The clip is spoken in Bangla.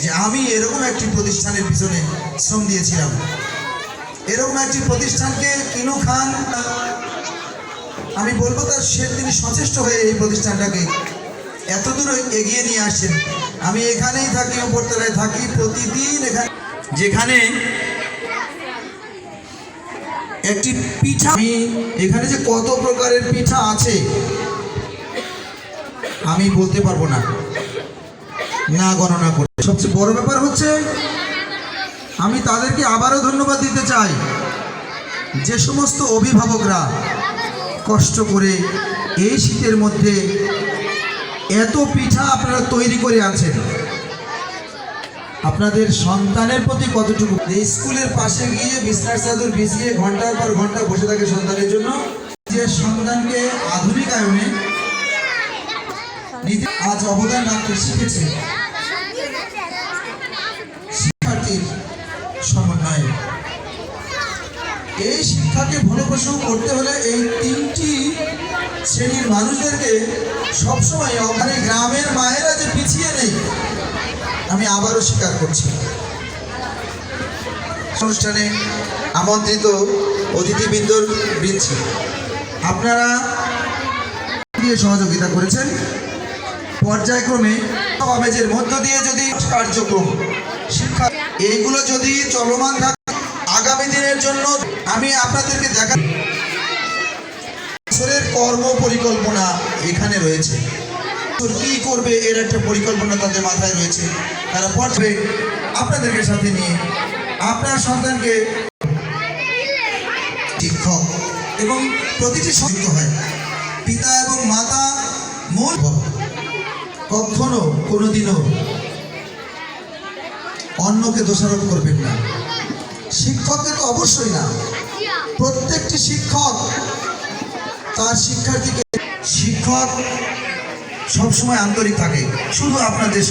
যে আমি এরকম একটি প্রতিষ্ঠানের পিছনে শ্রম দিয়েছিলাম। এরকম একটি প্রতিষ্ঠানকে কিনু খান, আমি বলবো তার তিনি সচেষ্ট হয়ে এই প্রতিষ্ঠানটাকে এতদূর এগিয়ে নিয়ে আসছেন। আমি এখানেই থাকি, উপরতলায় থাকি, প্রতিদিন এখানে যেখানে একটি পিঠা, আমি এখানে যে কত প্রকারের পিঠা আছে আমি বলতে পারবো না, না গণনা করে। সবচেয়ে বড় ব্যাপার হচ্ছে আমি তাদেরকে আবারও ধন্যবাদ দিতে চাই, যে সমস্ত অভিভাবকরা কষ্ট করে এই শীতের মধ্যে এত পিঠা আপনারা তৈরি করে আনছেন। আপনাদের সন্তানের প্রতি কতটুকু, স্কুলের পাশে গিয়ে বিছনার চাদর বিছিয়ে ঘন্টার পর ঘন্টা বসে থাকে সন্তানের জন্য, যে সন্তানকে আধুনিকায়নে নিজে আজ অবদান রাখতে শিখেছে। শিক্ষার্থীর সমন্বয়ে এই শিক্ষাকে ফলপ্রসূ করতে হলে এই তিনটি শ্রেণীর মানুষদেরকে সবসময়, ওখানে গ্রামের মায়েরা যে পিছিয়ে নেই আমি আবারও স্বীকার করছি। অনুষ্ঠানে আমন্ত্রিত অতিথিবৃন্দর আপনারা দিয়ে সহযোগিতা করেছেন। পর্যায়ক্রমে আবেজের মধ্য দিয়ে যদি কার্যক্রম শিক্ষা এইগুলো যদি চলমান থাকে আগামী দিনের জন্য আমি আপনাদেরকে দেখা বছরের কর্ম পরিকল্পনা এখানে রয়েছে। কি করবে এর একটা পরিকল্পনা তাদের মাথায় রয়েছে। তারা পড়বে আপনাদেরকে সাথে নিয়ে আপনার সন্তানকে শিক্ষক এবং প্রতিটি সংযুক্ত হয়। পিতা এবং মাতা মূল, কখনো কোনোদিনও অন্যকে দোষারোপ করবেন না। শিক্ষককে তো অবশ্যই না, প্রত্যেকটি শিক্ষক তার শিক্ষার্থীকে, শিক্ষক সবসময় আন্তরিক থাকে, শুধু আপনাদের